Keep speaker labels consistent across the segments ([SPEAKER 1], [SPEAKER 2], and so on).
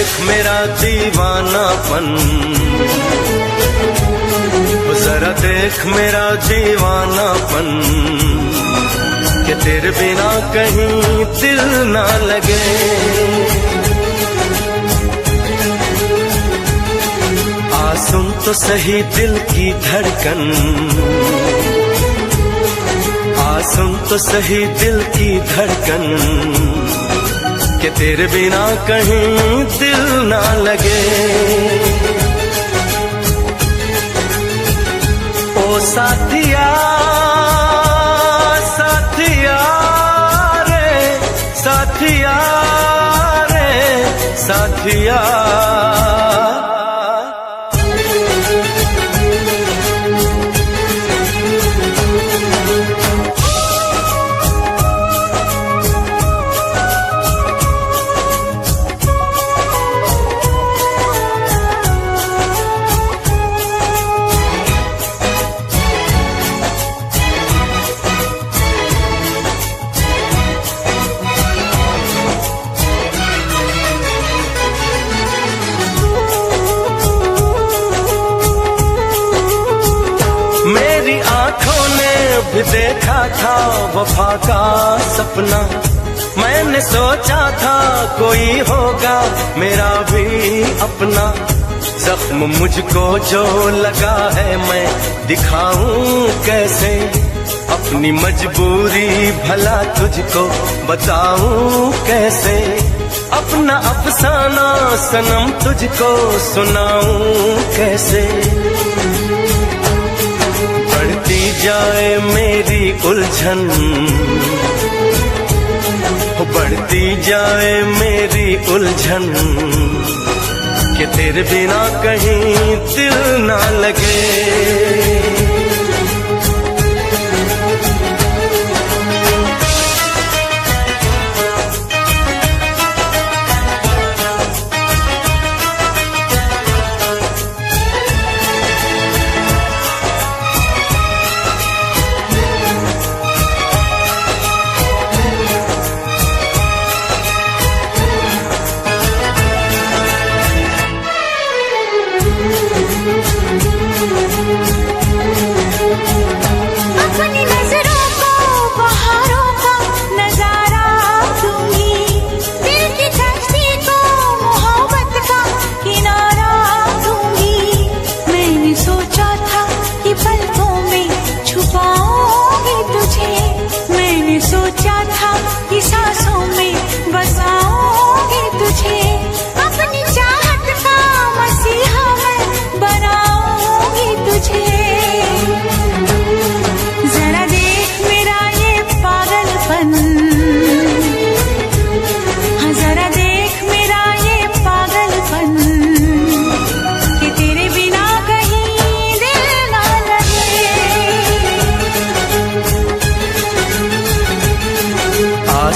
[SPEAKER 1] देख मेरा दीवानापन, जरा देख मेरा दीवानापन, कि तेरे बिना कहीं दिल ना लगे। आ सुन तो सही दिल की धड़कन, आ सुन तो सही दिल की धड़कन, कि तेरे बिना कहीं दिल ना लगे। ओ साथिया साथिया रे, साथिया रे साथिया। भी देखा था वफा का सपना, मैंने सोचा था कोई होगा मेरा भी अपना। जख्म मुझको जो लगा है मैं दिखाऊं कैसे, अपनी मजबूरी भला तुझको बताऊं कैसे। अपना अफसाना सनम तुझको सुनाऊं कैसे। बढ़ती जाए मेरी उलझन, बढ़ती जाए मेरी उलझन, कि तेरे बिना कहीं दिल ना लगे।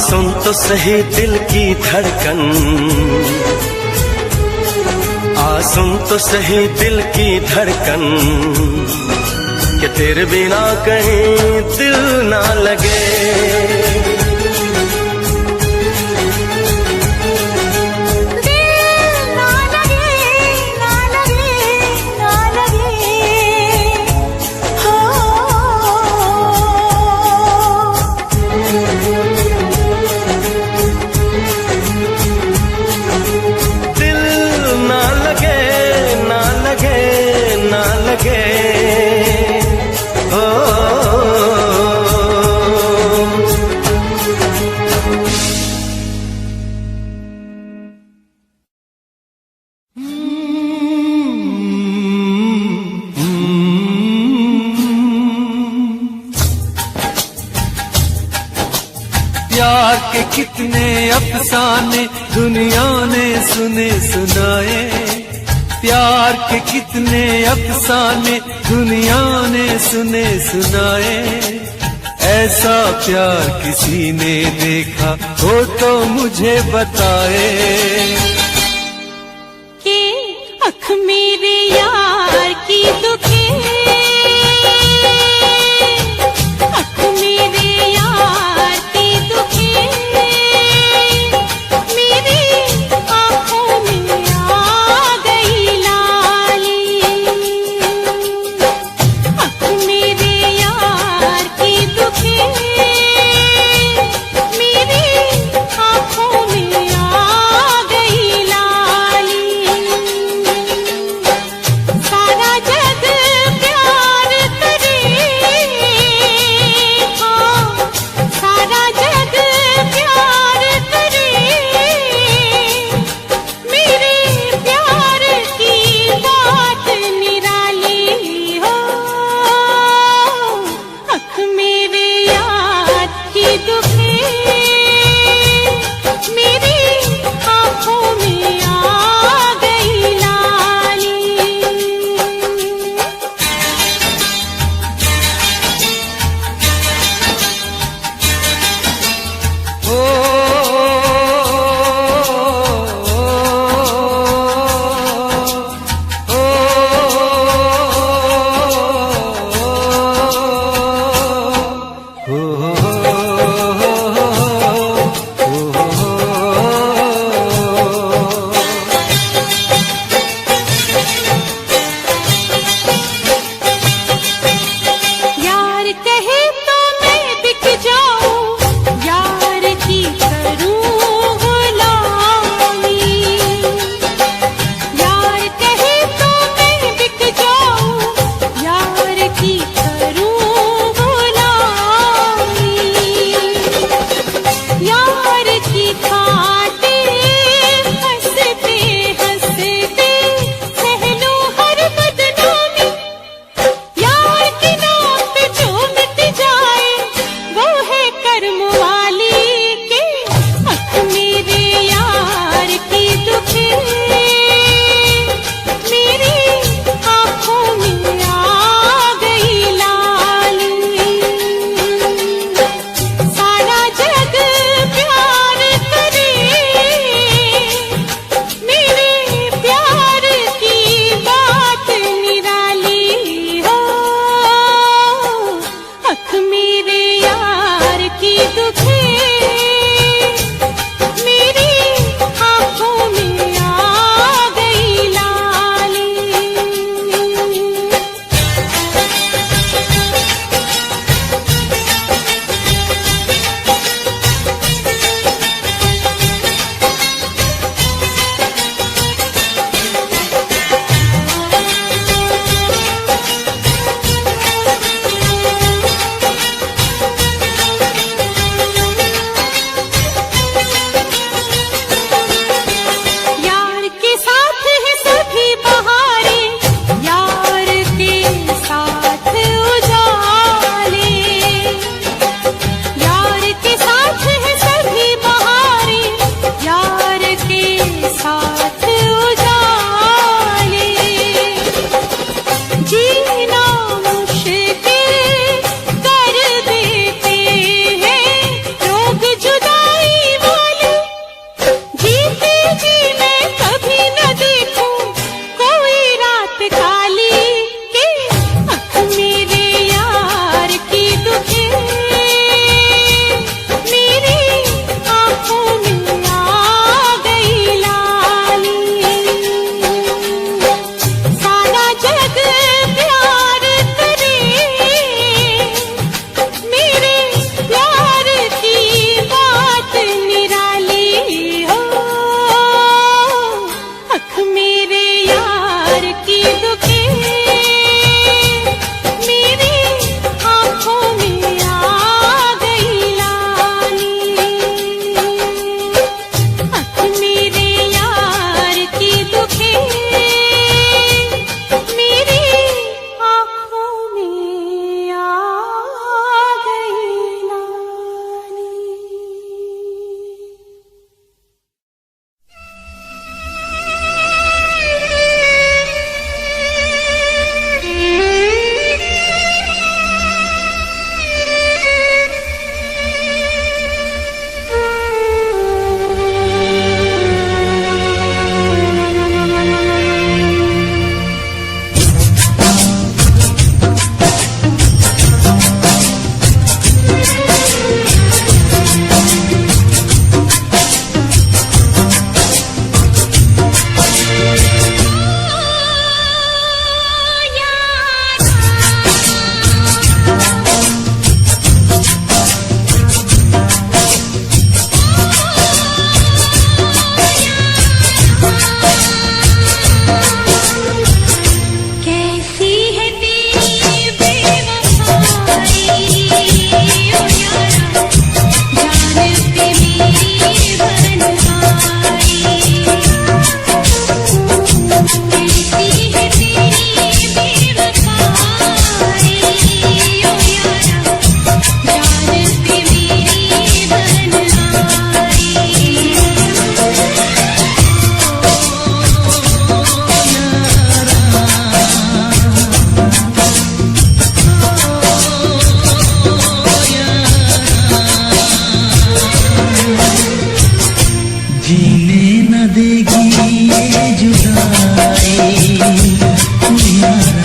[SPEAKER 1] सुन तो सही दिल की धड़कन, आ सुन तो सही दिल की धड़कन, कि तेरे बिना कहीं दिल ना लगे।
[SPEAKER 2] प्यार के कितने अफसाने दुनिया ने सुने सुनाए, प्यार के कितने अफसाने दुनिया ने सुने सुनाए। ऐसा प्यार किसी ने देखा हो तो मुझे बताए।
[SPEAKER 3] कि अख मेरे यार की दुखी, अख मेरे यार की दुखी, मेरी आँखों में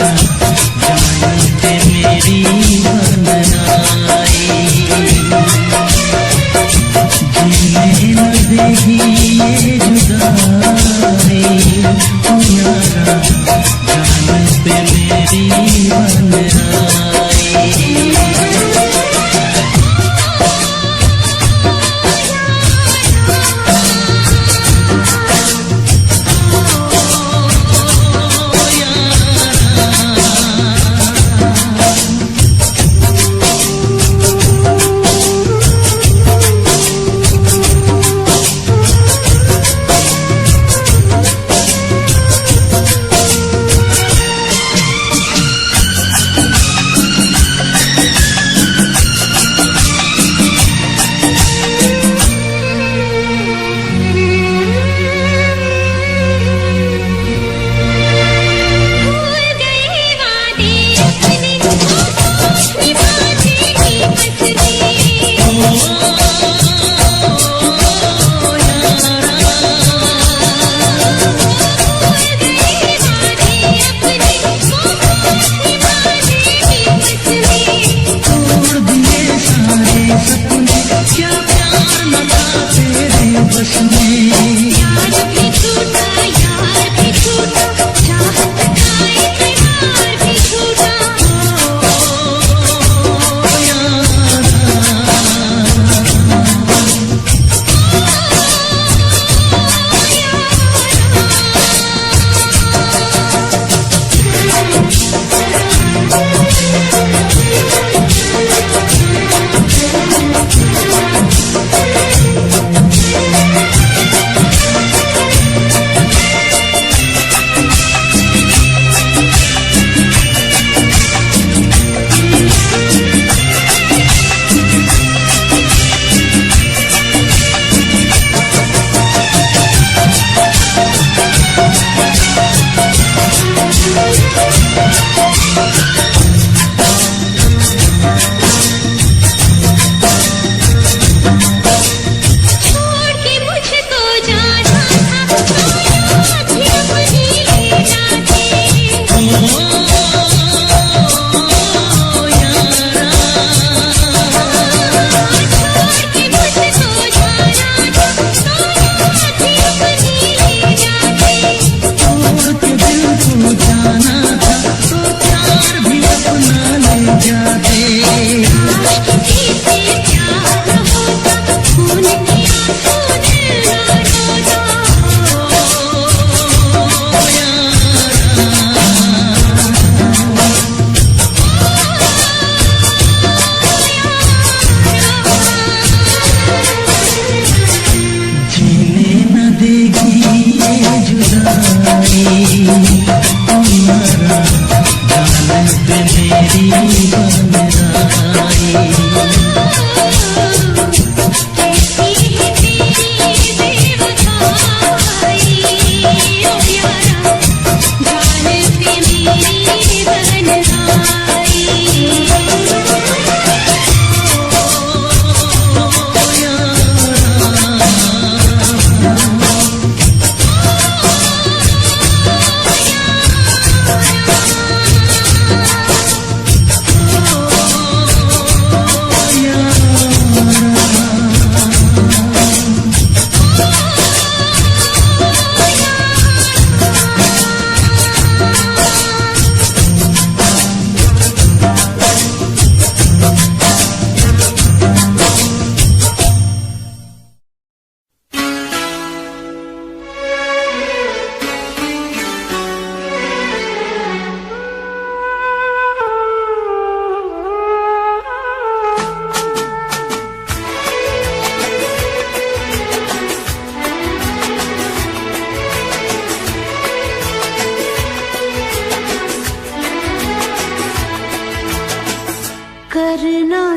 [SPEAKER 4] जान पे मेरी बनाई, जीने न देगी ये जुदाई, ओ यारा जान पे मेरी बनाई।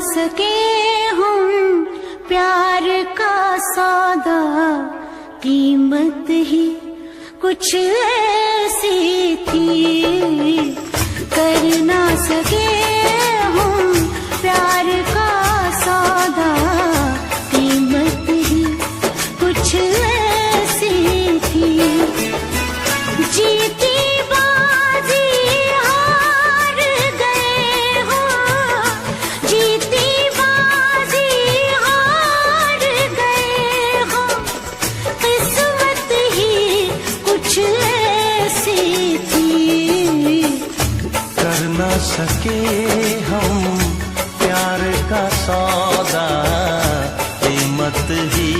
[SPEAKER 3] सके हम प्यार का सौदा, कीमत ही कुछ ऐसी थी। कर ना सके हम प्यार का सौदा, कीमत ही कुछ ऐसी थी। जीती बाजी हार
[SPEAKER 1] कर ना सके हम प्यार का सौदा, कीमत ही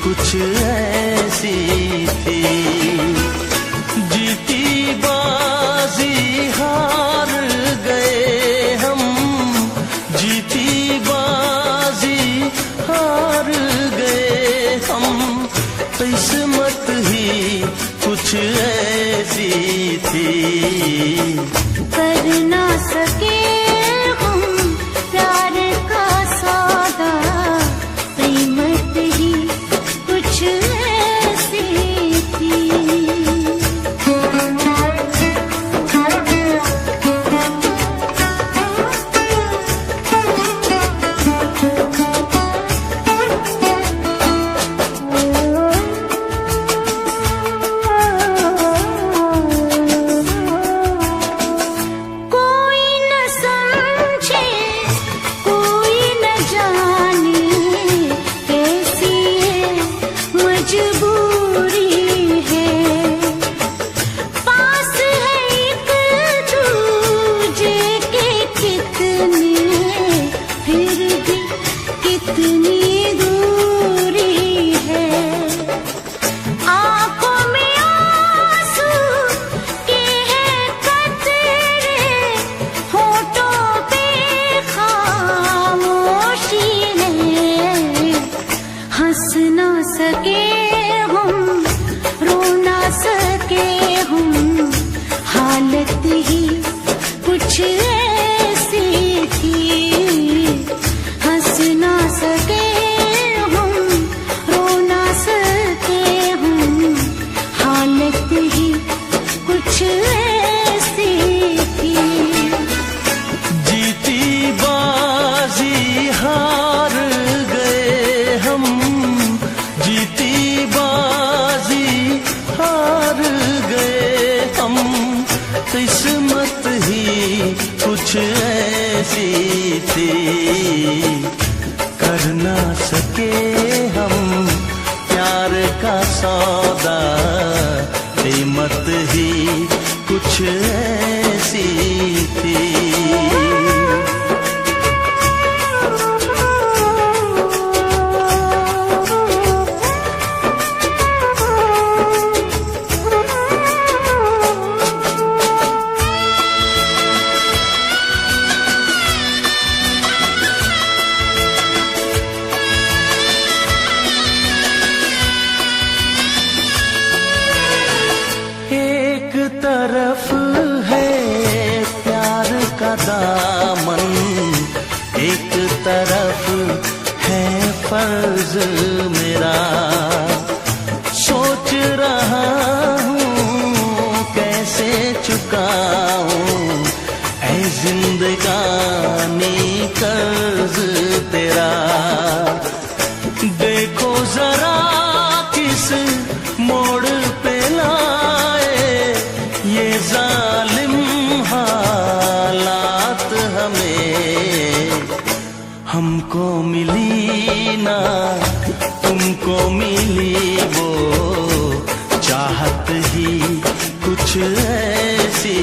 [SPEAKER 1] कुछ ऐसी थी। जीती बाजी हार गए हम, जीती बाजी हार गए हम, किस्मत ही कुछ ऐसी थी।
[SPEAKER 3] कर ना सके हम प्यार का सौदा, कीमत ही कुछ ऐसी थी। हंस ना सके हम, रो ना सके हम, हालत ही कुछ ऐसी थी। हंस ना सके हम, रो ना सके हम, हालत ही कुछ ऐसी थी।
[SPEAKER 1] जीती बाजी हार गए हम, जीती बाजी हार गए हम, किस्मत ही कुछ ऐसी थी। कर ना सके हम प्यार का सौदा, कीमत ही कुछ ऐसी थी। एक तरफ है प्यार का दामन, एक तरफ है फर्ज मेरा। सोच रहा हूँ कैसे चुकाऊं ऐ जिंदगानी कर्ज तेरा। देखो जरा किस मोड़ पे लाए ये जालिम हालात हमें। हमको मिली ना तुमको मिली वो चाहत ही कुछ ऐसी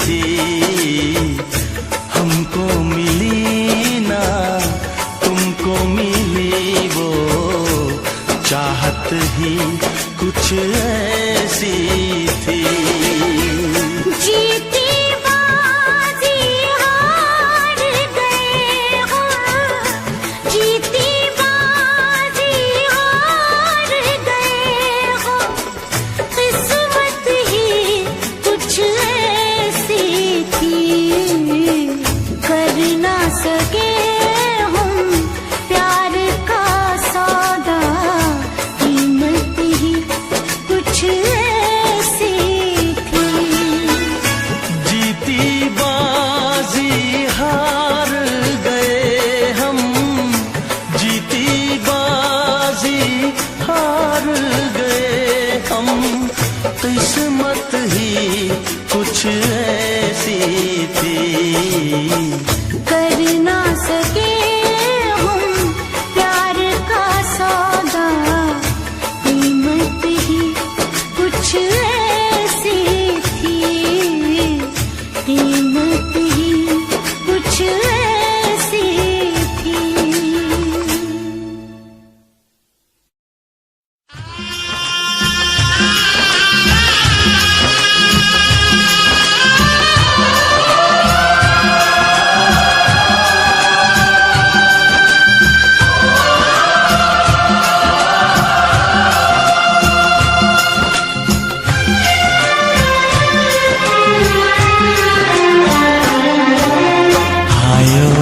[SPEAKER 1] थी। हमको मिली ना तुमको मिली वो चाहत ही कुछ ऐसी थी।
[SPEAKER 3] जीती बाजी हार गए हम, जीती बाजी हार गए हम, किस्मत ही कुछ ऐसी थी। कर ना सके हम प्यार का सौदा, कीमत ही कुछ ऐसी थी।
[SPEAKER 1] जीती बाजी हार गए हम, जीती बाजी हार गए हम, किस्मत ही कुछ ऐसी थी।
[SPEAKER 3] कर ना सके हम प्यार का सौदा, कीमत ही कुछ ऐसी थी। कीमत कुछ ऐसी थी।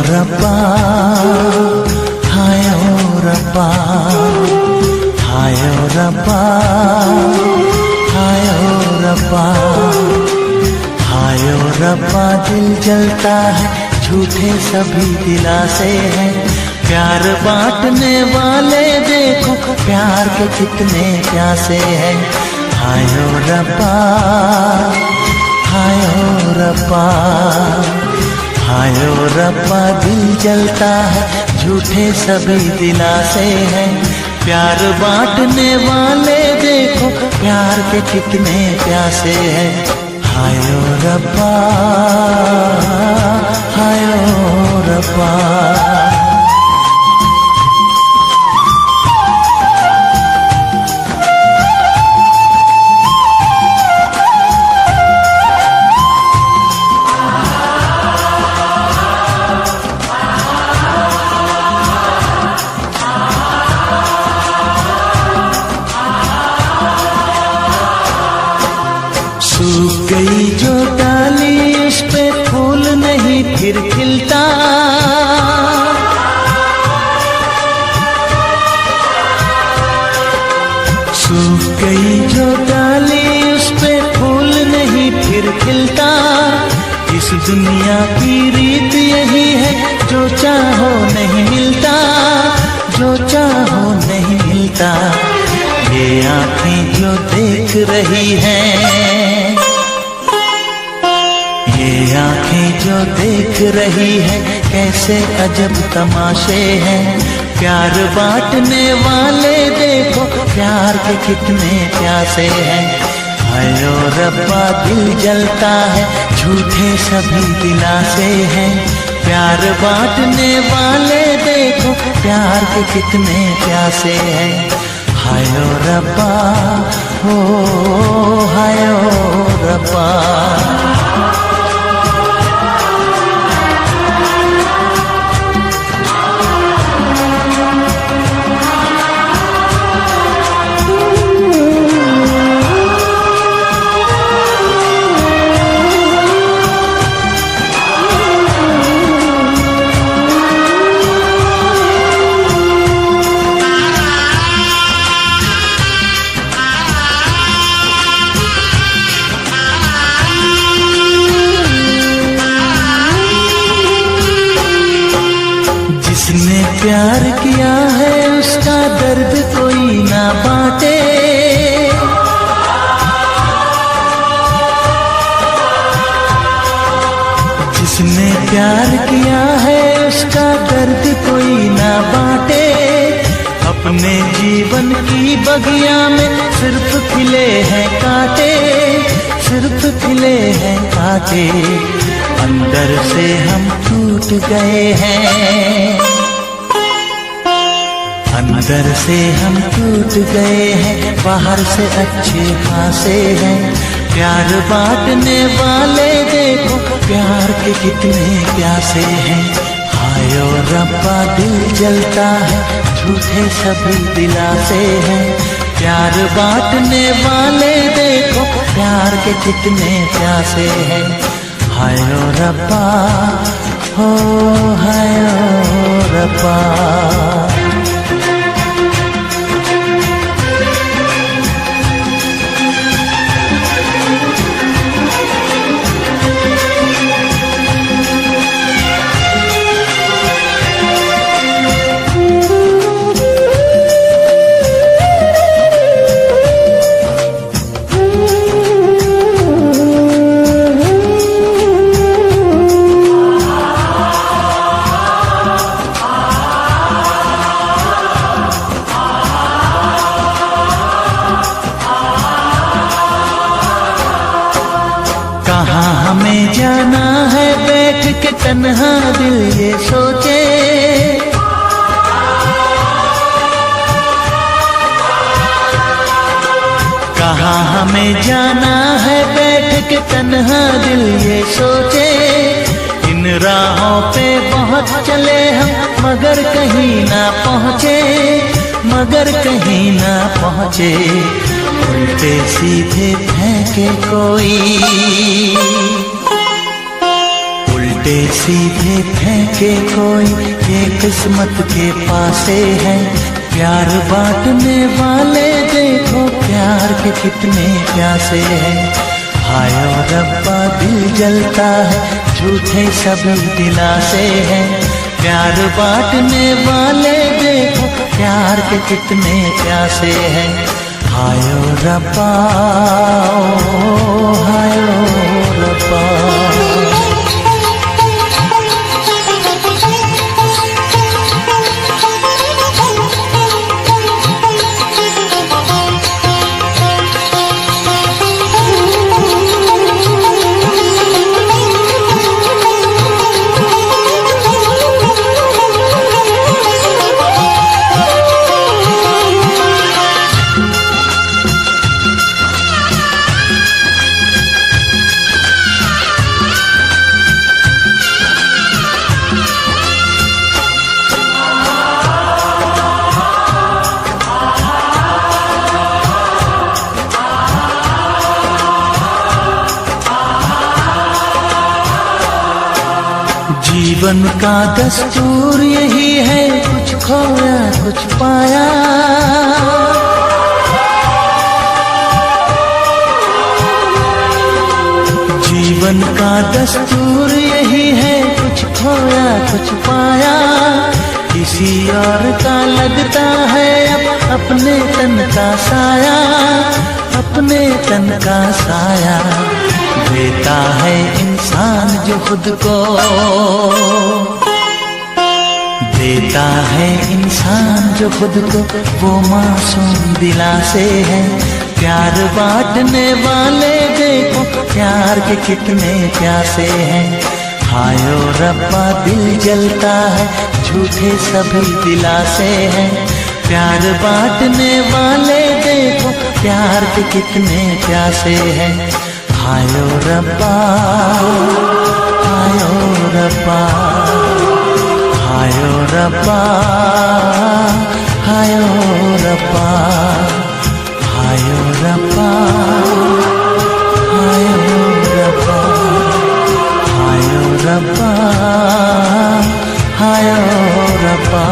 [SPEAKER 4] रब्बा हाय ओ रब्बा, हाय ओ रब्बा, हाय ओ रब्बा, हाय ओ रब्बा। दिल जलता है झूठे सभी दिलासे हैं, प्यार बांटने वाले देखो प्यार के कितने प्यासे हैं। हाय ओ रब्बा, हाय ओ रब्बा, हाय ओ रब्बा। दिल जलता है झूठे सभी दिलासे हैं, प्यार बांटने वाले देखो प्यार के कितने प्यासे हैं। हाय ओ रब्बा, हाय ओ रब्बा। सूख गई जो डाली उस पे फूल नहीं फिर खिलता, सूख गई जो डाली उस पे फूल नहीं फिर खिलता। इस दुनिया की रीत यही है, जो चाहो नहीं मिलता, जो चाहो नहीं मिलता। ये आँखें जो देख रही हैं, ये आँखें जो देख रही है, कैसे अजब तमाशे हैं। प्यार बांटने वाले देखो प्यार के कितने प्यासे हैं। हाय ओ रब्बा दिल जलता है झूठे सभी दिलासे हैं, प्यार बांटने वाले देखो प्यार के कितने प्यासे हैं। हाय ओ रब्बा, हो हाय ओ रब्बा। जिसने प्यार किया है उसका दर्द कोई ना बांटे, जिसने प्यार किया है उसका दर्द कोई ना बांटे। अपने जीवन की बगिया में सिर्फ खिले हैं कांटे, सिर्फ खिले हैं कांटे। अंदर से हम टूट गए हैं, अंदर से हम टूट गए हैं, बाहर से अच्छे खासे हैं। प्यार बांटने वाले देखो प्यार के कितने प्यासे हैं। हाय ओ रब्बा दिल जलता है झूठे सभी दिलासे हैं, प्यार बांटने वाले देखो प्यार के कितने प्यासे हैं। हाय ओ रब्बा, हो हाय ओ रब्बा। तन्हा दिल ये सोचे। कहाँ हमें जाना है बैठ के तन्हा दिल ये सोचे। इन राहों पे बहुत चले हम मगर कहीं ना पहुँचे, मगर कहीं ना पहुँचे। उल्टे सीधे फेंके कोई, उल्टे सीधे फेंके कोई, ये किस्मत के पासे है। प्यार बांटने वाले देखो प्यार के कितने प्यासे हैं। हाय ओ रब्बा दिल जलता है, झूठे सभी दिलासे हैं। प्यार बांटने वाले देखो प्यार के कितने प्यासे हैं। हाय ओ रब्बा, हाय ओ रब्बा। जीवन का दस्तूर यही है, कुछ खोया कुछ पाया। जीवन का दस्तूर यही है, कुछ खोया कुछ पाया। किसी और का लगता है अब अपने तन का साया, अपने तन का साया। देता है इंसान जो खुद को, देता है इंसान जो खुद को, वो मासूम दिलासे है। प्यार बांटने वाले देखो प्यार के कितने प्यासे हैं। हाय ओ रब्बा दिल जलता है, झूठे सभी दिलासे हैं। प्यार बांटने वाले देखो प्यार के कितने प्यासे हैं। हाय ओ रब्बा, हाय ओ रब्बा, हाय ओ रब्बा, हाय ओ रब्बा, हाय ओ रब्बा, हाय ओ रब्बा, हाय ओ रब्बा, हाय ओ रब्बा।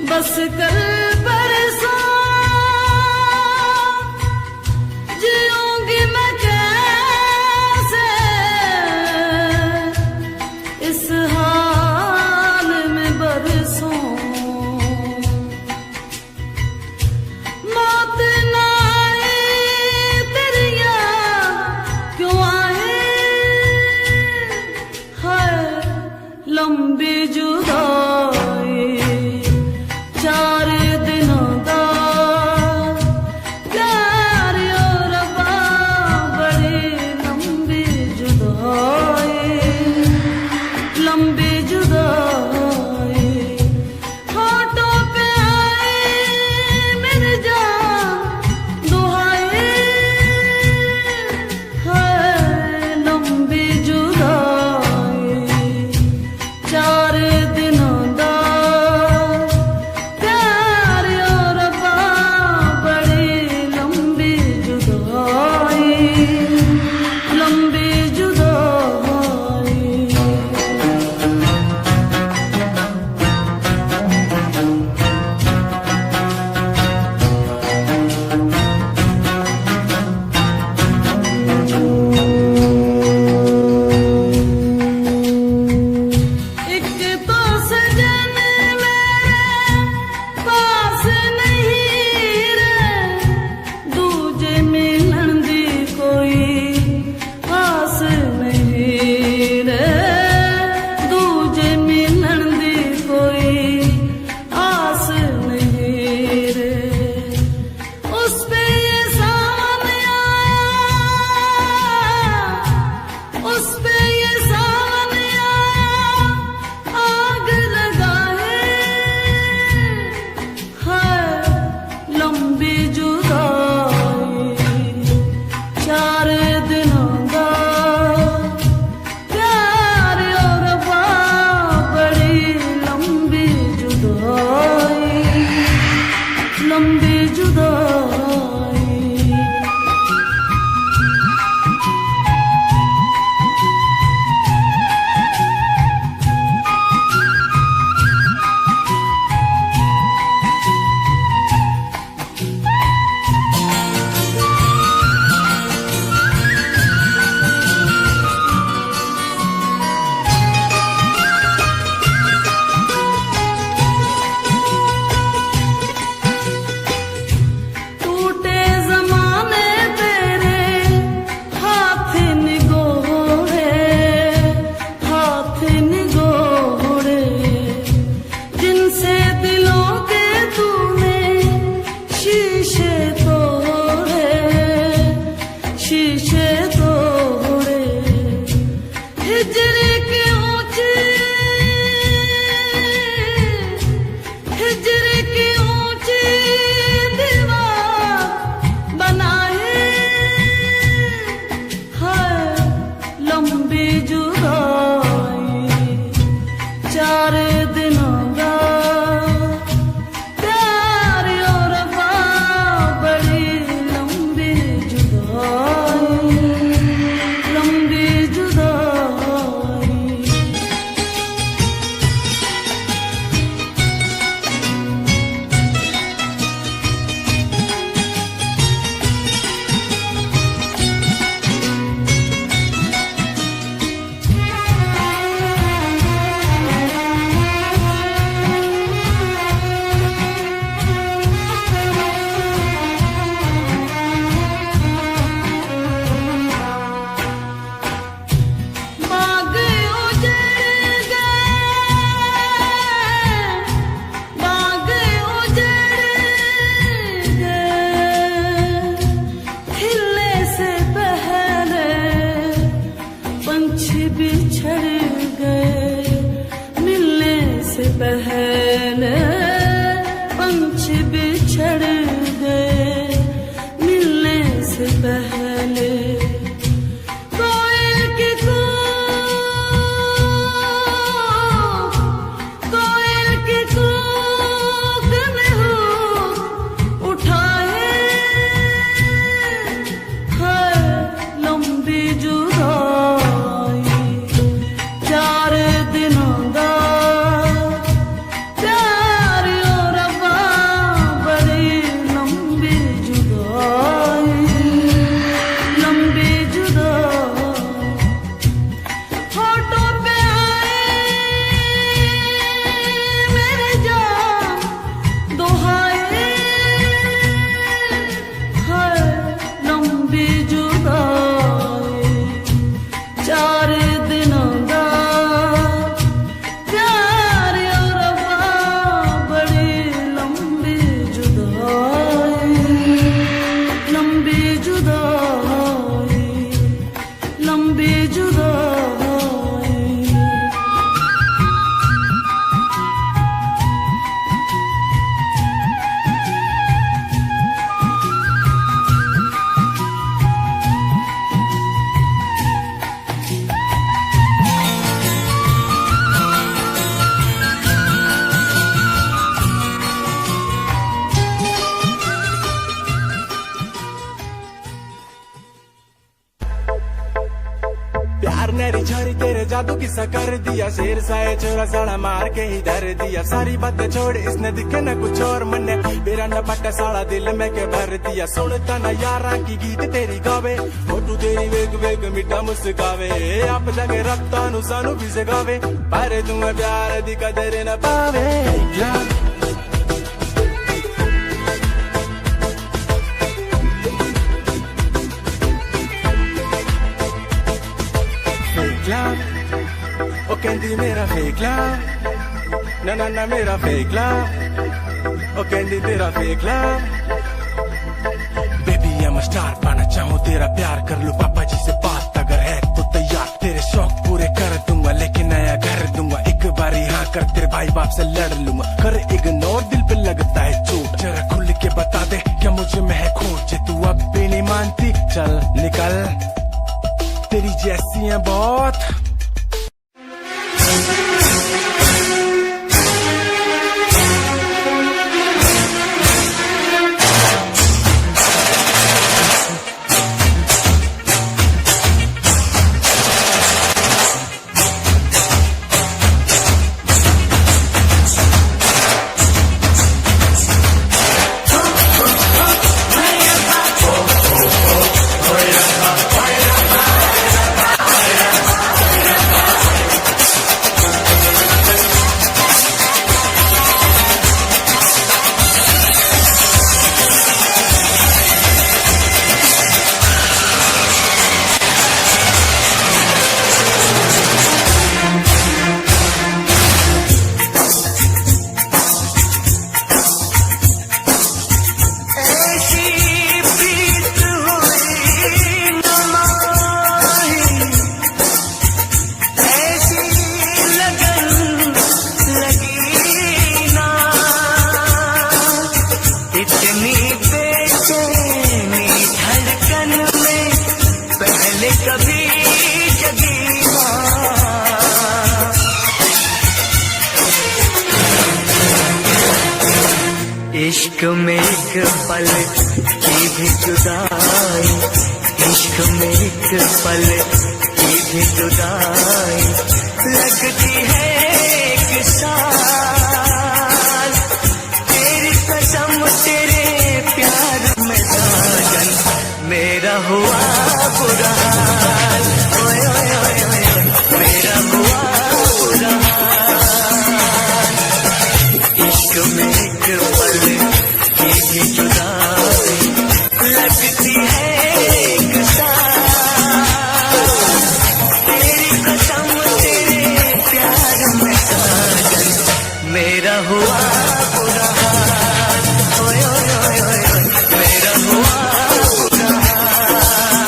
[SPEAKER 5] बस कल परसों जीऊंगी मैं कैसे। पहले कोयल के कूक में हो उठाए है लंबी जुदाई 4 दिनों दा प्यार और रब्बा बड़ी लंबी जुदाई होठों पे आए मेरे जान दुहाए है लंबी जुदाई 4 दिनों दा प्यार और रब्बा बड़ी लंबी जुदाई लंबी जुदाई लंबी जुदाई
[SPEAKER 6] प्यार नेरी छोरी तेरे जादू किस्सा कर दिया शेर साए छोरा साड़ा मार के ही धर दिया सारी बातें छोड़ इसने दिखे न कुछ और मन्ने मेरा न पट्टा साड़ा दिल में के भर दिया सुनता न यारा की गीत तेरी गावे फोटू तेरी वेग वेग मिठा मुस्कावे आप जगे रखता नु सानू भी जगावे पर तुम्हें प्यार दी कदर न पावे ओ कैंडी मेरा फेक लव ना ना ना मेरा फेक लव ओ कैंडी तेरा fake love baby I am a star पाना चाहूँ तेरा प्यार कर लूँ पापा जी से बात अगर है तो तैयार तेरे शौक पूरे कर दूंगा लेकिन नया घर दूंगा एक बारी हाँ कर तेरे भाई बाप से लड़ लूंगा कर इग्नोर दिल पे लगता है चोट जरा खुल के बता दे क्या मुझे में है खोट जे तू अब भी नहीं मानती चल निकल तेरी जैसी है बहुत
[SPEAKER 1] इश्क में एक पल की भी जुदाई इश्क में एक पल की भी जुदाई लगती है एक साल तेरी कसम तेरे प्यार में साजन मेरा हुआ बुरा हाल ओए ओए ओए ओए मेरा हुआ बुरा हाल इश्क में एक पल की भी जुदाई लगती है एक साल तेरी कसम तेरे प्यार में साजन मेरा हुआ बुरा हाल ओए ओए ओए ओए मेरा हुआ बुरा हाल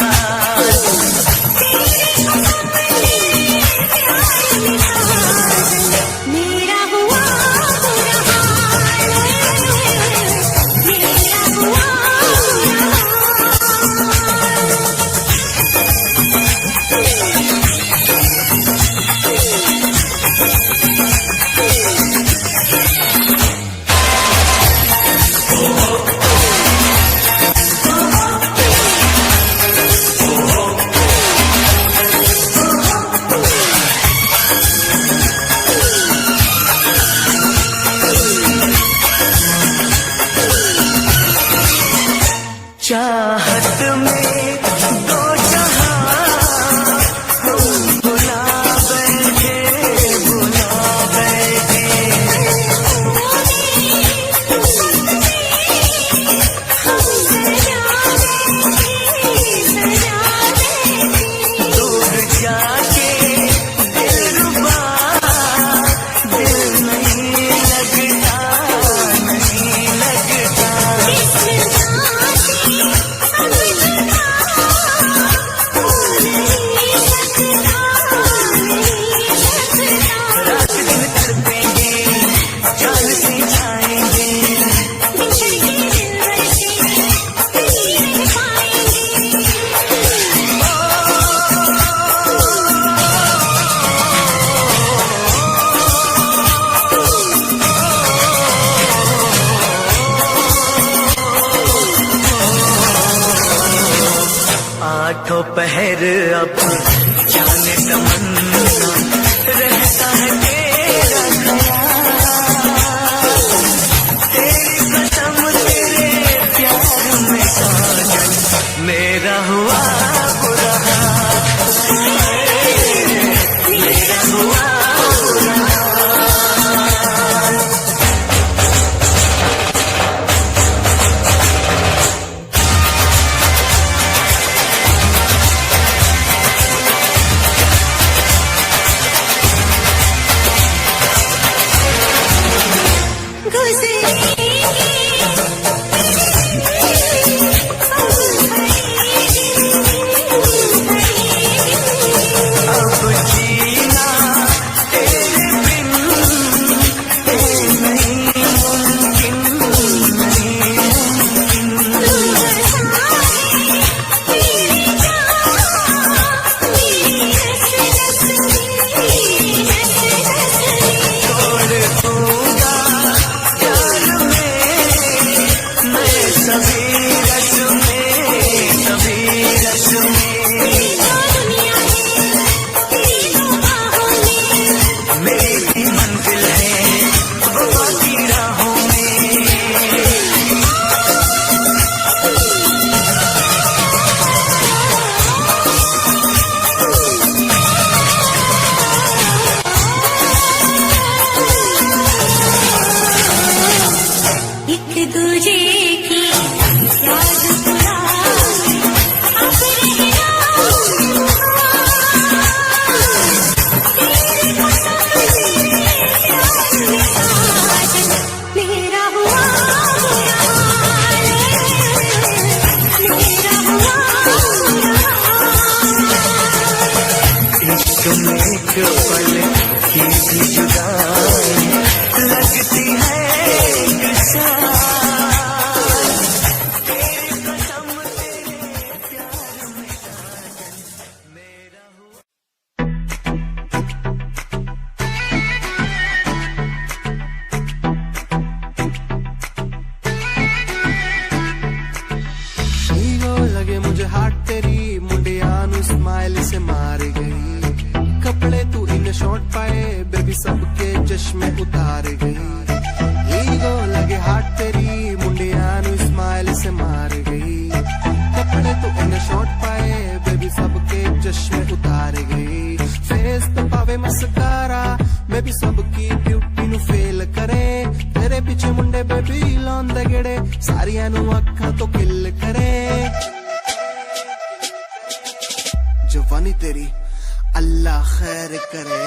[SPEAKER 1] साथ में दो जहां हम बुला बैठे दूर जाके दिलरुबा दिल नहीं लगता नहीं लगता रात दिन तड़पेंगे जान से जाएंगे आठों पहर अब जाने तमन्ना रहता है तेरा ख्याल तेरी कसम तेरे प्यार में साजन मेरा हुआ बुरा हाल मेरा हुआ बुरा हाल अब जीना तेरे बिन नहीं मुमकिन नहीं तोड़ दूंगा प्यार में मैं सभी रस में मेरी भी मंजिल है वफा की राहों में
[SPEAKER 3] एक दूजे की याद पुरानी अब मेरा हुआ बुरा हाल मेरा हुआ बुरा हाल
[SPEAKER 1] इश्क में एक पल की भी जुदाई लगती है एक साल तेरी कसम तेरे प्यार में साजन मेरा हुआ
[SPEAKER 2] हीरो लगे मुझे हाट तेरी मुंडिया नु स्माइल से मार गई कपड़े तू इन शॉर्ट पाए बेबी सबके चश्मे उतार गई हीरो लगे हाट तेरी मुंडिया नु स्माइल से मार गई कपड़े तू इन शॉर्ट पाए बेबी सबके चश्मे उतार गई फेस पे पावे मस्कारा मैं भी सबकी ब्यूटी नु फेल करे तेरे पीछे मुंडे बेबी लौंदे गेड़े सारियां नु अखां तो किल करे जवानी तेरी अल्लाह खैर करे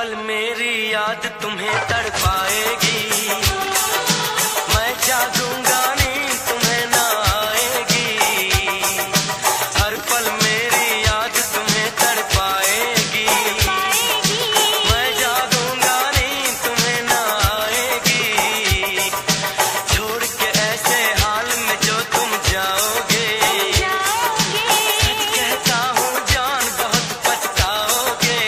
[SPEAKER 1] पल मेरी याद तुम्हें तड़पाएगी, मैं जागूंगा नींद तुम्हें ना आएगी। हर पल मेरी याद तुम्हें तड़पाएगी, मैं जागूंगा नींद तुम्हें ना आएगी। छोड़ के ऐसे हाल में जो तुम जाओगे, सच कहता हूँ जान बहुत पछताओगे।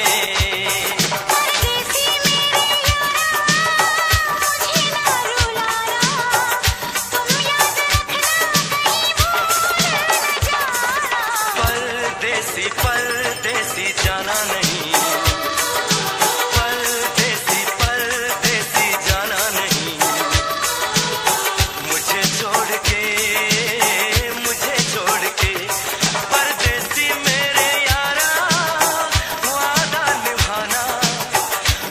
[SPEAKER 1] परदेसी परदेसी जाना नहीं, परदेसी परदेसी जाना नहीं। मुझे छोड़ के परदेसी मेरे यारा, वादा निभाना,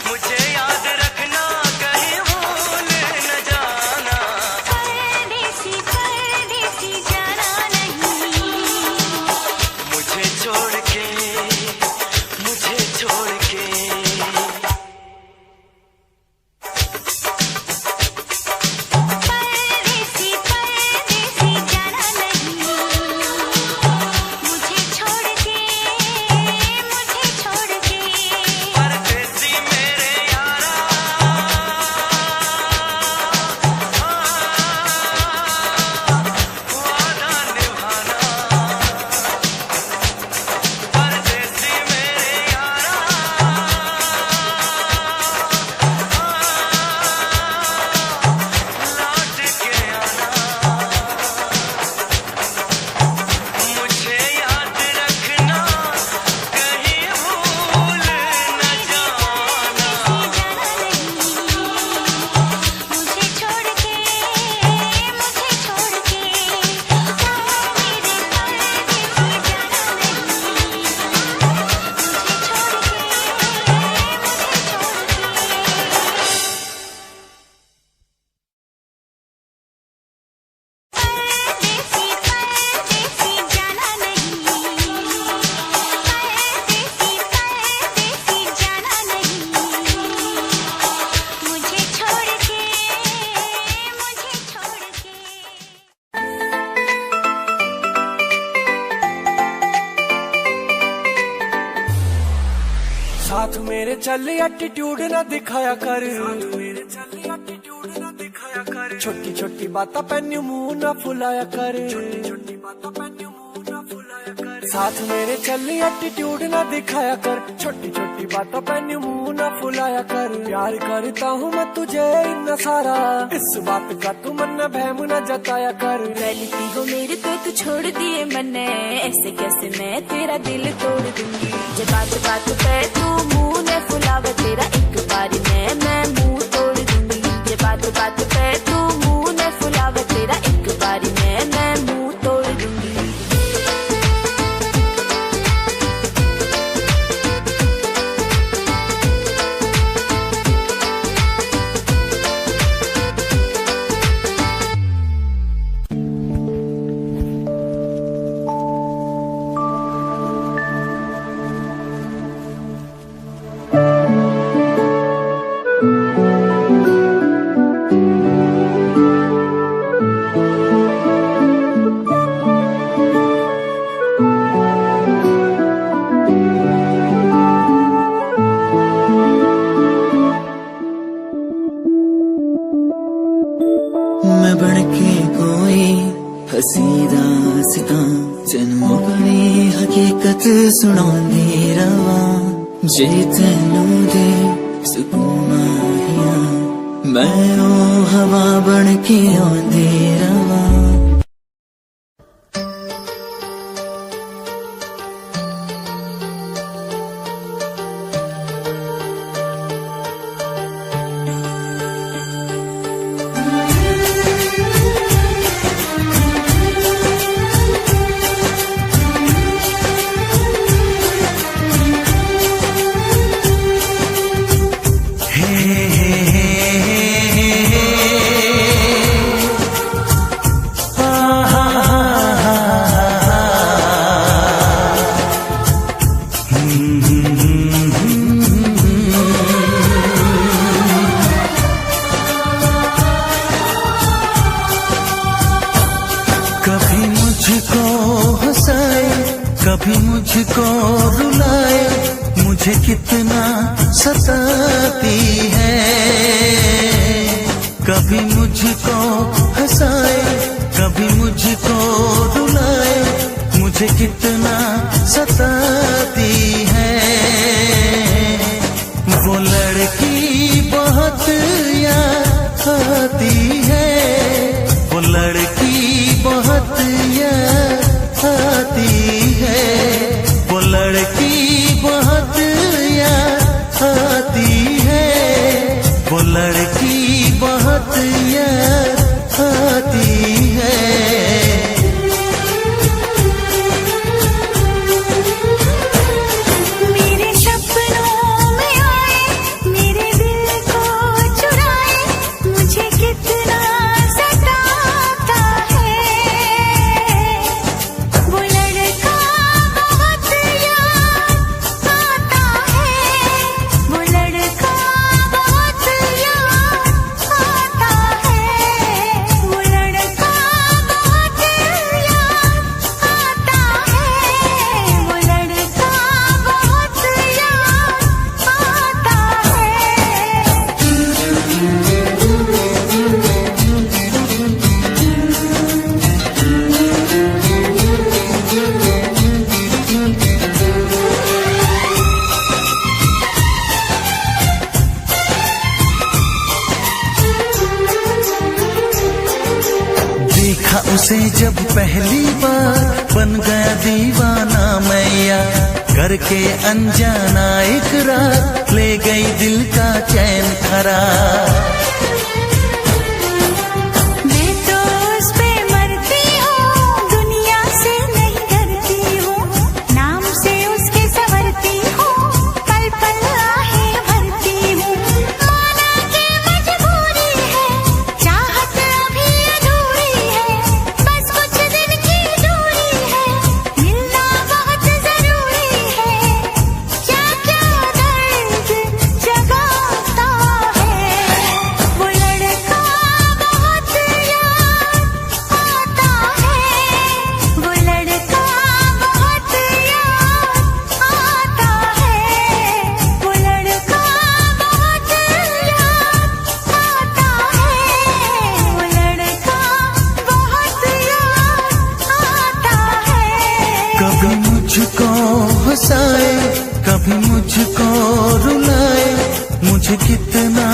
[SPEAKER 1] मुझे याद रखना, कहीं भूल न जाना।
[SPEAKER 3] परदेसी परदेसी जाना नहीं,
[SPEAKER 1] मुझे छोड़ के
[SPEAKER 3] परदेसी परदेसी जाना नहीं, मुझे छोड़ के
[SPEAKER 1] परदेसी मेरे यारा, वादा निभाना, परदेसी मेरे यारा, लौट के आना, मुझे याद रखना, कहीं भूल न जाना।
[SPEAKER 3] मुझे छोड़ के परदेसी परदेसी जाना नहीं, परदेसी परदेसी जाना नहीं, मुझे छोड़ के
[SPEAKER 6] साथ मेरे चल एटीट्यूड ना दिखाया कर, छोटी छोटी बातों पे न्यू मुंह ना फुलाया कर। साथ मेरे चल एटीट्यूड ना दिखाया कर, छोटी छोटी बातों पे न्यू मुंह ना फुलाया कर। प्यार करता हूँ मैं तुझे इतना सारा, इस बात का तू मन बहम न जताया कर।
[SPEAKER 5] गलती हो मेरी तो तू छोड़ दिए मैंने, ऐसे कैसे मैं तेरा दिल तोड़ दूंगी। जब बात बात पे तू मुंह ने फुलावा तेरा, एक बार में मैं मुंह तोड़ दूंगी। जब बात बात पे तू मुंह ने फुलावा तेरा, एक बार में मैं मुंह तोड़ दूंगी।
[SPEAKER 4] मैं बनके कोई हसीदा सिता, जन्मों बड़ी हकीकत सुनांदी रवा। जे तेनू दे सुकून माहिया, मैं ओ हवा बनके आंदी रवा। सताती है। कभी मुझको हंसाए, कभी मुझको रुलाए, मुझे कितना सताती है। वो लड़की बहुत याद आती है, वो लड़की बहुत याद आती है, वो लड़की बहुत याद आती है, वो लड़की बहुत याद आती है।
[SPEAKER 3] मेरे सपनों में आए, मेरे दिल को चुराए, मुझे कितना सताता है। वो लड़का बहुत याद आता है, वो लड़का बहुत याद आता है, वो लड़का बहुत याद आता है, वो लड़का बहुत याद आता है।
[SPEAKER 4] देखा उसे जब पहली बार, बन गया दीवाना मैया, करके अनजाना इकरार, ले गई दिल का चैन करार।
[SPEAKER 3] मैं तो उस पे मरती हूँ, दुनिया से नहीं डरती हूँ, नाम से उसके संवरती हूँ, पल पल आहें भरती हूँ। माना कि मजबूरी है, चाहत अभी अधूरी है, बस कुछ दिन की दूरी है, मिलना बहुत जरूरी है। क्या क्या दर्द जगाता है, वो लड़का बहुत याद आता है, वो लड़का बहुत याद आता है, वो लड़का बहुत याद आता है, वो लड़का बहुत याद आता है।
[SPEAKER 4] कभी मुझको हंसाए, कभी मुझको रुलाए, मुझे कितना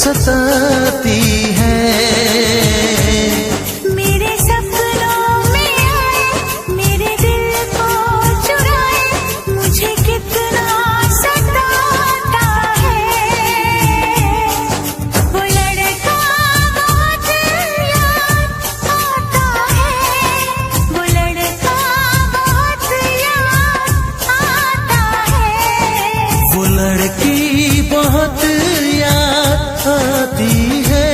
[SPEAKER 4] सताती है।
[SPEAKER 3] मेरे सपनों में आए, मेरे दिल को चुराए, मुझे कितना सताता है। वो लड़का बहुत याद आता है, वो लड़का बहुत याद आता है।
[SPEAKER 4] वो लड़की बहुत याद आती है,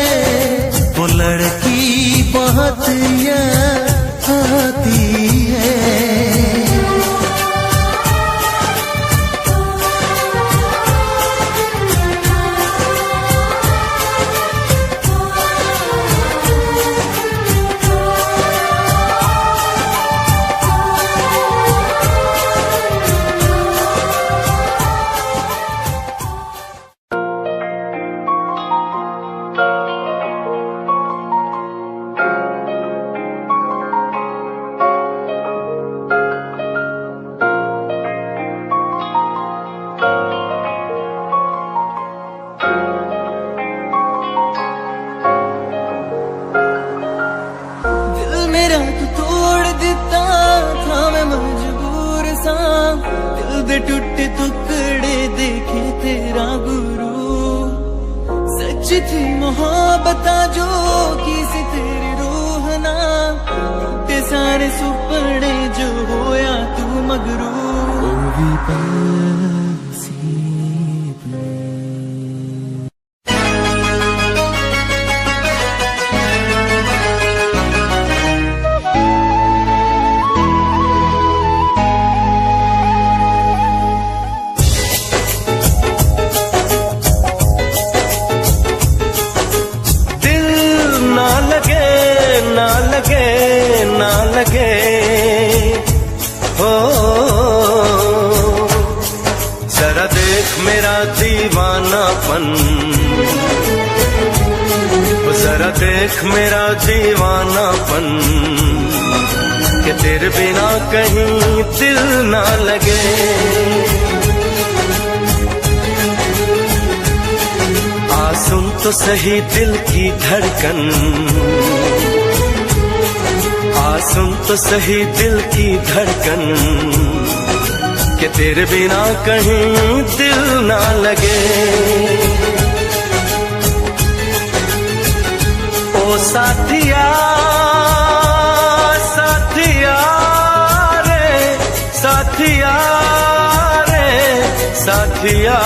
[SPEAKER 4] वो लड़की बहुत याद आती है। दिल मेरा तू तोड़ दिता था, मैं मजबूर सा, दिल दे टूटे टुकड़े देखे तेरा गुरु। सच थी मोहब्बत जो की सी तेरी रूह ना, टूटे सारे सुपने जो होया तू मगरू।
[SPEAKER 1] दीवानापन, जरा देख मेरा दीवानापन, कि तेरे बिना कहीं दिल ना लगे। आ सुन तो सही दिल की धड़कन, आ सुन तो सही दिल की धड़कन, कि तेरे बिना कहीं दिल ना लगे। ओ साथिया साथिया रे, साथिया रे साथिया।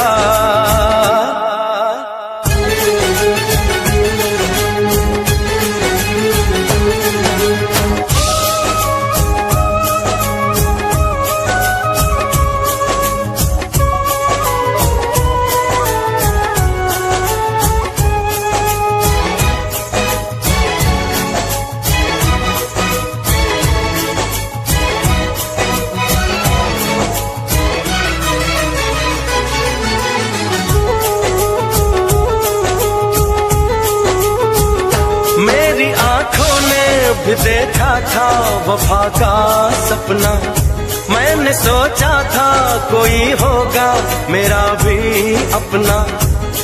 [SPEAKER 1] भी देखा था वफा का सपना, मैंने सोचा था कोई होगा मेरा भी अपना।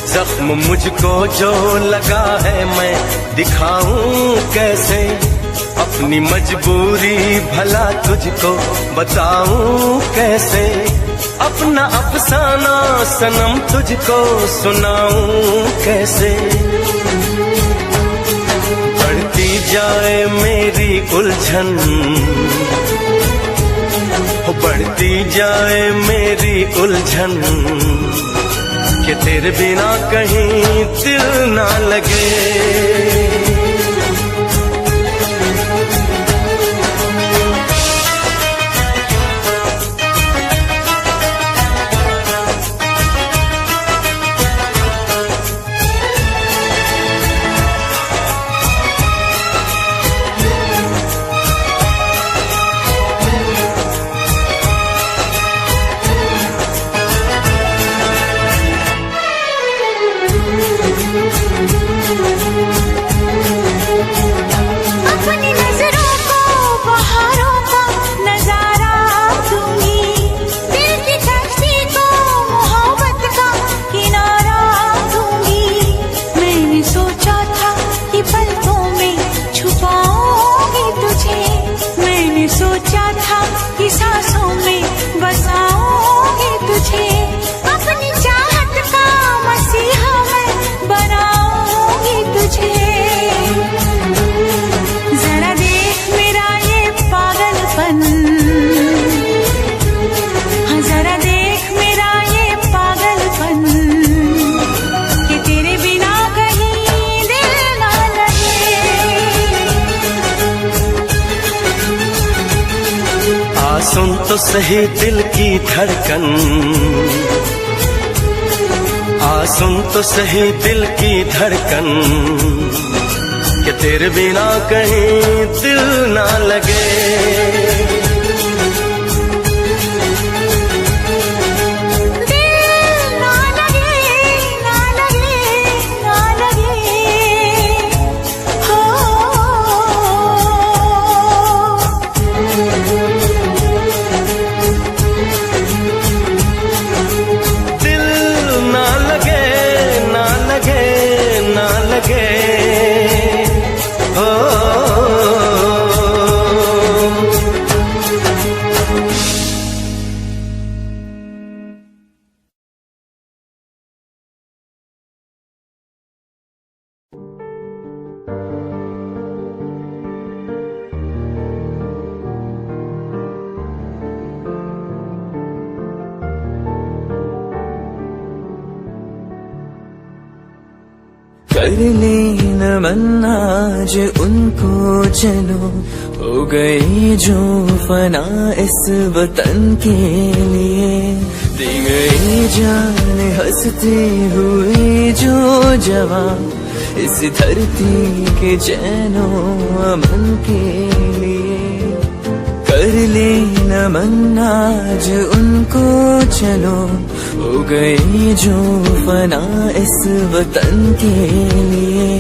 [SPEAKER 1] जख्म मुझको जो लगा है मैं दिखाऊं कैसे, अपनी मजबूरी भला तुझको बताऊं कैसे। अपना अफसाना सनम तुझको सुनाऊं कैसे। बढ़ती जाए मेरी उलझन, बढ़ती जाए मेरी उलझन, कि तेरे बिना कहीं दिल ना लगे। सुन तो सही दिल की धड़कन, आ सुन तो सही दिल की धड़कन, कि तेरे बिना कहीं दिल ना लगे।
[SPEAKER 7] कर ले नमन आज उनको चलो, हो गई जो फना इस वतन के लिए। दी गई जान हंसते हुए जो जवान, इस धरती के चैनो अमन के लिए। कर ले नमन आज उनको चलो, हो गई जो फना इस वतन के लिए।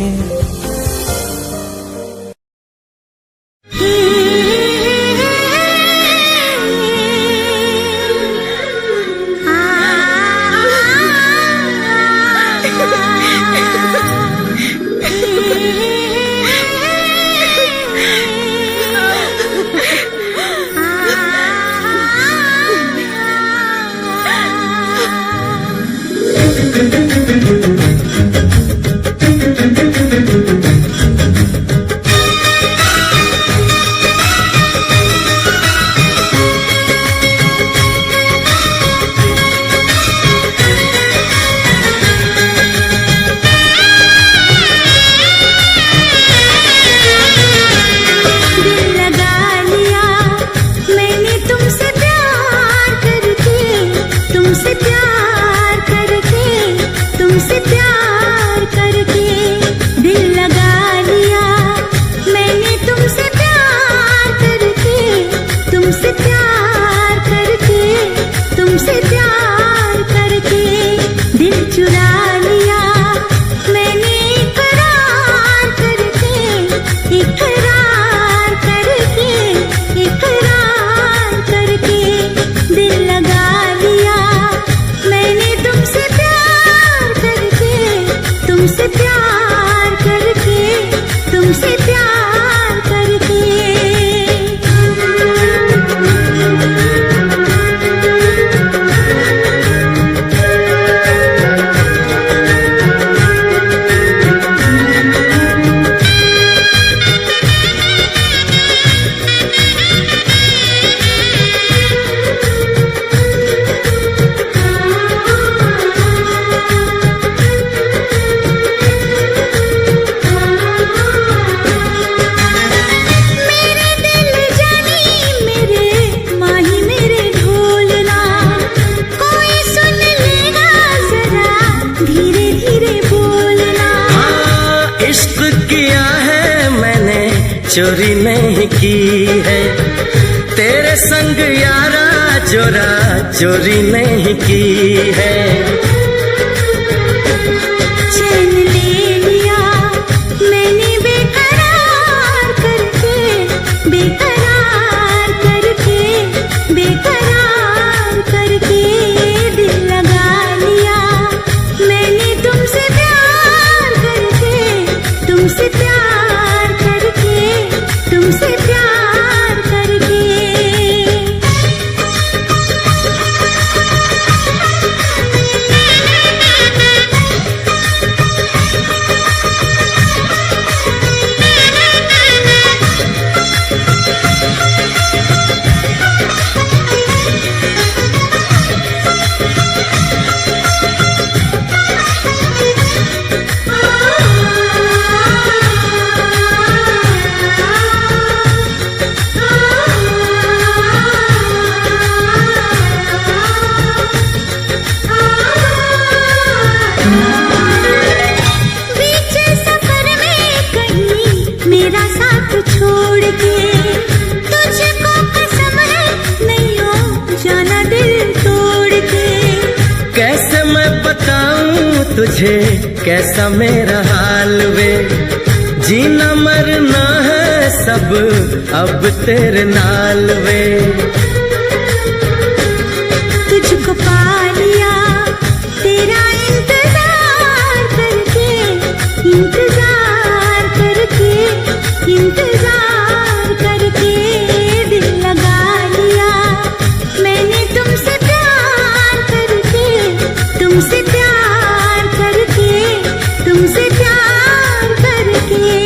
[SPEAKER 1] चोरी नहीं की है तेरे संग यारा, चोरा चोरी नहीं की है।
[SPEAKER 3] चैन ले लिया मैंने बेकरार करके, बेकरार करके, बेकरार करके दिल लगा लिया मैंने तुमसे प्यार करके, तुमसे प्यार करके, तुमसे प्यार करके। मेरा साथ छोड़ के तुझको कसम है नहीं हो जाना दिल तोड़ के।
[SPEAKER 1] कैसे मैं बताऊं तुझे कैसा मेरा हाल वे, जीना मरना है सब अब तेरे नाल वे।
[SPEAKER 3] तुझको पा लिया तेरा इंतजार करके, इंतजार करके, इंतजार करके दिल लगा लिया मैंने तुमसे प्यार करके, तुमसे प्यार करके, तुमसे प्यार करके।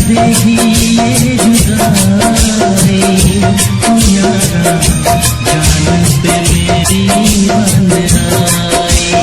[SPEAKER 4] देगी ये जुदाई, तू यारा जान पे मेरी बन आई।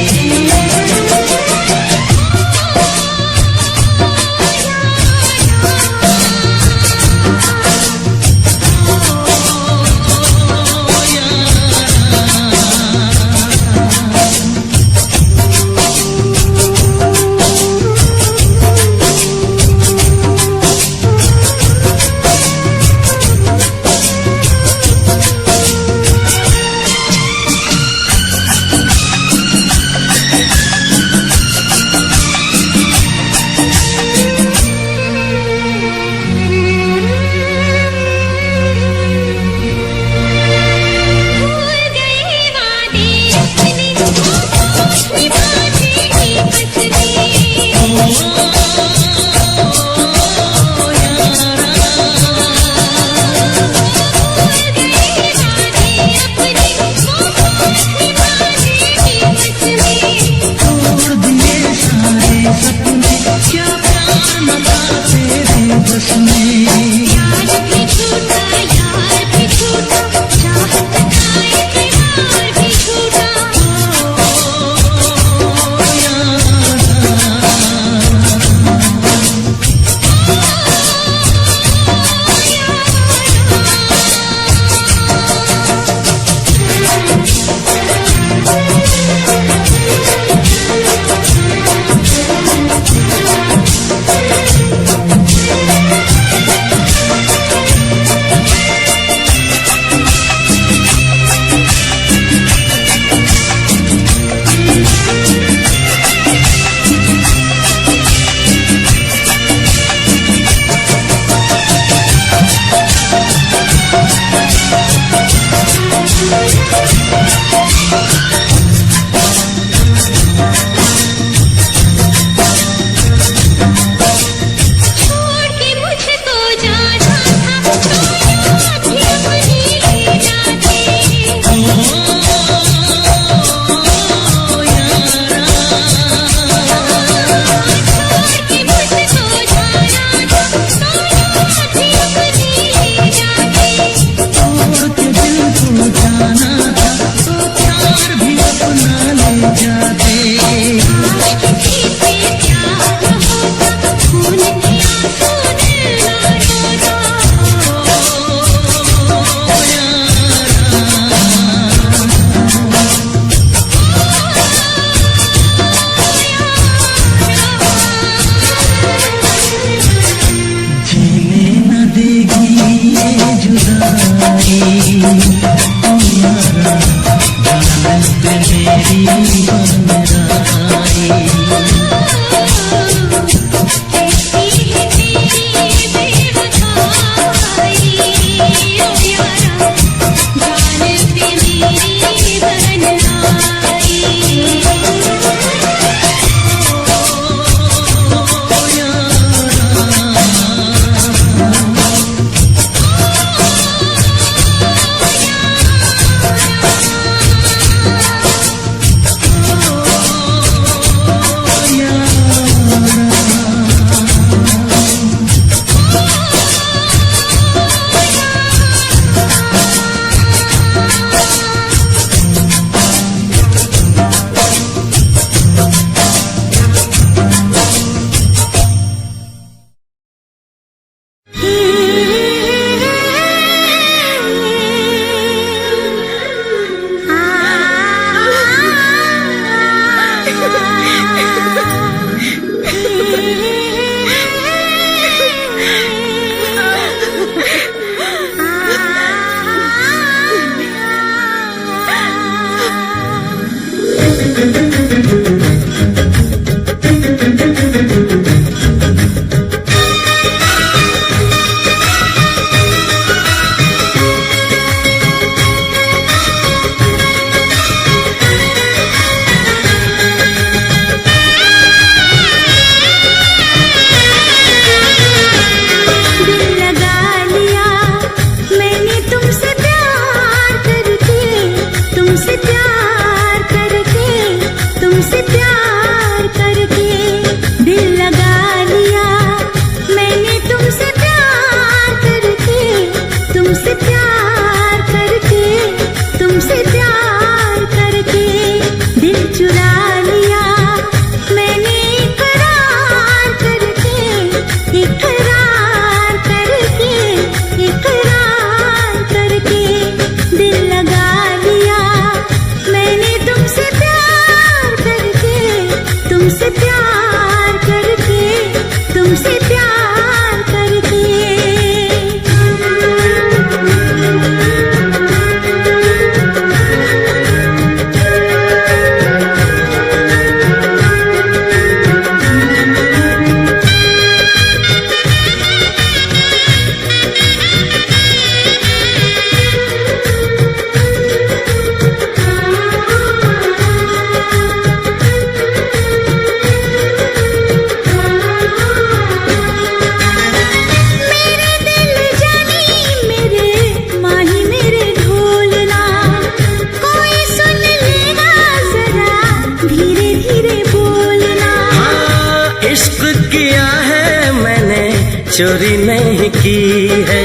[SPEAKER 1] चोरी नहीं की है,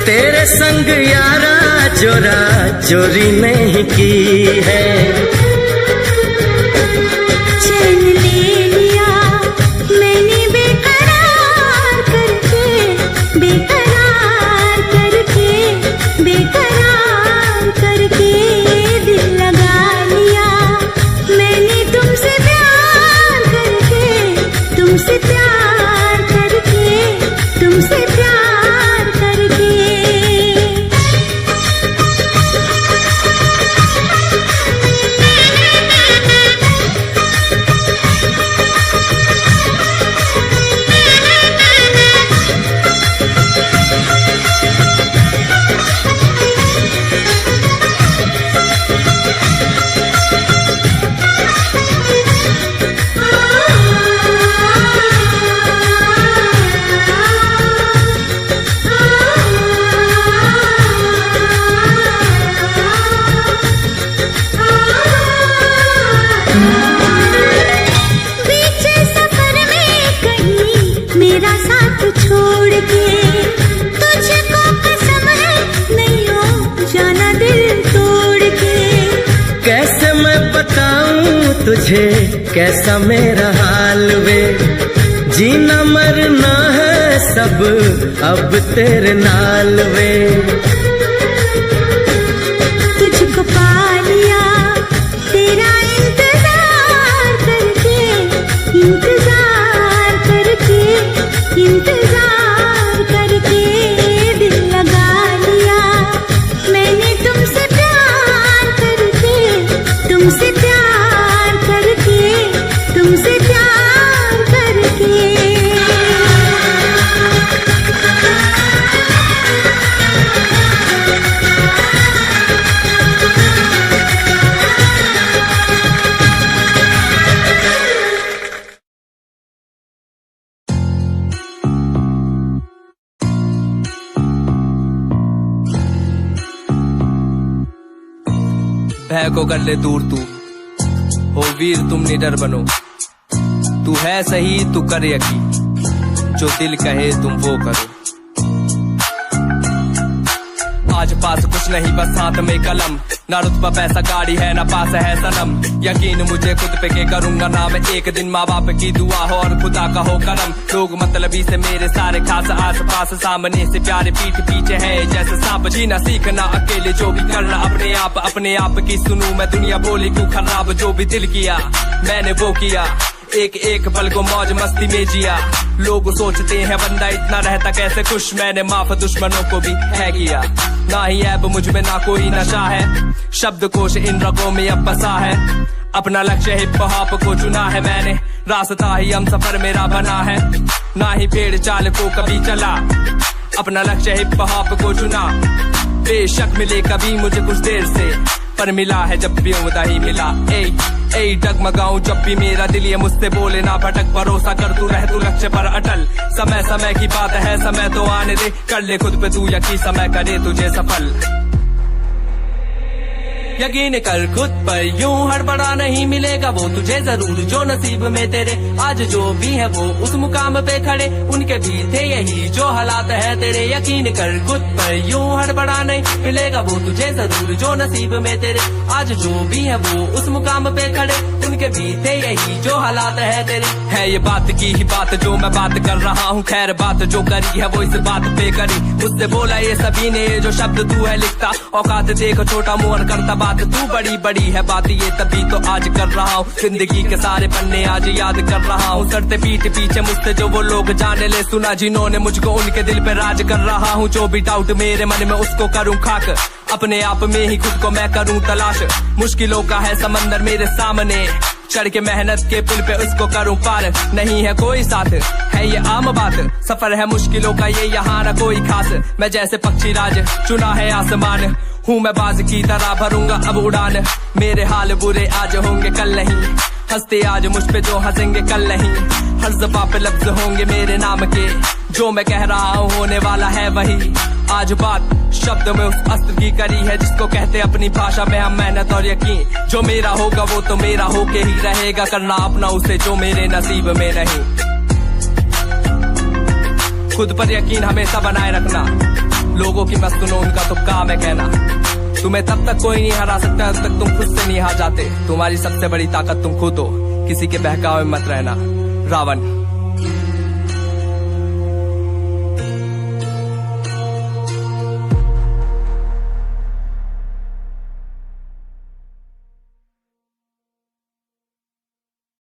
[SPEAKER 1] तेरे संग यारा चोरा चोरी नहीं की है।
[SPEAKER 3] चैन ले लिया मैंने बेकरार करके, बेकरार करके, बेकरार करके दिल लगा लिया मैंने तुमसे प्यार करके, तुमसे प्यार करके, तुमसे प्यार करके। बीचे सफर में कहीं मेरा साथ छोड़ के, तुझको कसम है नहीं हो जाना दिल तोड़ के।
[SPEAKER 1] कैसे मैं बताऊं तुझे कैसा मेरा हाल वे, जीना मरना है सब अब तेरे नाल वे।
[SPEAKER 3] तुझको पा लिया तेरा इंतजार करके, इंतजार करके, इंतजार करके दिल लगा लिया मैंने तुमसे प्यार करके, तुमसे प्यार करके, तुमसे प्यार करके।
[SPEAKER 8] भय को कर ले दूर तू, हो वीर तुम निडर बनो। तू है सही तू कर यकीन, जो दिल कहे तुम वो करो। आज पास कुछ नहीं बस हाथ में कलम, ना रुतबा पैसा गाड़ी है ना पास है सनम। यकीन मुझे खुद पे के करूंगा ना मैं एक दिन, माँ बाप की दुआ हो और खुदा का हो करम। लोग मतलबी से मेरे सारे खास आस पास, सामने से प्यारे पीठ पीछे है जैसे सांप। जीना सीखना अकेले जो भी करना अपने आप की सुनूं मैं दुनिया बोली क्यों खराब। जो भी दिल किया मैंने वो किया, एक एक पल को मौज मस्ती में जिया। लोग सोचते हैं बंदा इतना रहता कैसे खुश, मैंने माफ दुश्मनों को भी है किया। ना ही ऐब मुझ में ना कोई नशा है, शब्द कोश इन रगों में अब बसा है। अपना लक्ष्य हिप हॉप को चुना है मैंने, रास्ता ही हम सफर मेरा बना है। ना ही पेड़ चाल को कभी चला, अपना लक्ष्य हिप हॉप को चुना। बेशक मिले कभी मुझे कुछ देर से, पर मिला है जब भी उम्दा ही मिला। ए डगमगाऊं जब भी मेरा दिल ये मुझसे बोले ना भटक, भरोसा कर तू रह तू लक्ष्य पर अटल। समय समय की बात है समय तो आने दे, कर ले खुद पे तू यकीन समय करे तुझे सफल। यकीन कर खुद पर यूं हड़बड़ा नहीं मिलेगा वो तुझे जरूर जो नसीब में तेरे। आज जो भी है वो उस मुकाम पे खड़े, उनके भी थे यही जो हालात है तेरे। यकीन कर खुद पर यूं हड़बड़ा नहीं मिलेगा वो तुझे जरूर जो नसीब में तेरे। आज जो भी है वो उस मुकाम पे खड़े, उनके भी थे यही जो हालात है तेरे। है ये बात की ही बात जो मैं बात कर रहा हूँ, खैर बात जो करी है वो इस बात पे करी। मुझसे बोला ये सभी ने जो शब्द तू है लिखता, औकात देखो छोटा मुंह करता बात तू बड़ी बड़ी है बात ये तभी तो आज कर रहा हूँ। जिंदगी के सारे पन्ने आज याद कर रहा हूँ, सड़ते पीठ पीछे मुझसे जो वो लोग जाने ले सुना जिन्होंने मुझको, उनके दिल पे राज कर रहा हूँ। जो भी डाउट मेरे मन में उसको करूँ खाक, अपने आप में ही खुद को मैं करूँ तलाश। मुश्किलों का है समंदर मेरे सामने, चढ़ के मेहनत के पुल पे उसको करूँ पार। नहीं है कोई साथ है ये आम बात, सफर है मुश्किलों का ये यहाँ न कोई खास। मैं जैसे पक्षी राज चुना है आसमान, हूँ मैं बाज की तरह भरूंगा अब उड़ान। मेरे हाल बुरे आज होंगे कल नहीं, हंसते आज मुझ पे जो हंसेंगे कल नहीं। हर ज़बां पे लफ्ज होंगे मेरे नाम के, जो मैं कह रहा हूँ होने वाला है वही। आज बात शब्द में उस अस्त्र की करी है जिसको कहते अपनी भाषा में हम मेहनत और यकीन। जो मेरा होगा वो तो मेरा होके ही रहेगा, करना अपना उसे जो मेरे नसीब में नहीं। खुद पर यकीन हमेशा बनाए रखना, लोगों की मत सुनो, उनका तो काम है कहना। तुम्हें तब तक कोई नहीं हरा सकता जब तक तुम खुद से नहीं हार जाते। तुम्हारी सबसे बड़ी ताकत तुम खुद हो, किसी के बहकावे में मत रहना। रावण।